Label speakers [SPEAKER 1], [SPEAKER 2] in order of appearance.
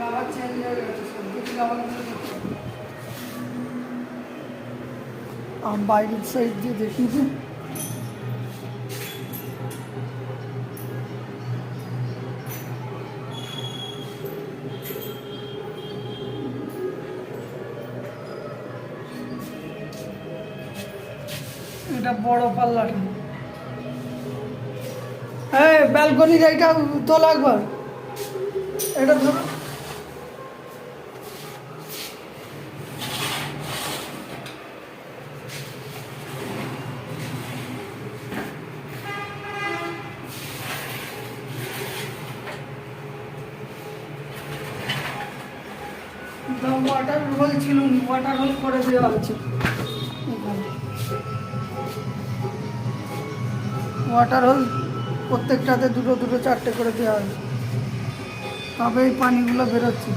[SPEAKER 1] আবার চেঞ্জ হয়ে গেছে সবদিকে আবার বাইরের সাইড দিয়ে দেখি যে এটা বড় পাল্লাটা। হ্যাঁ ব্যালকনির এইটা তোলা একবার, এটা ধরো। ওয়াটার হোল ছিল, ওয়াটার হোল করে দেওয়া আছে এখানে। ওয়াটার হোল প্রত্যেকটাতে দুটো দুটো চারটে করে দেওয়া হয়েছে, তবে এই পানিগুলো বেরোচ্ছে।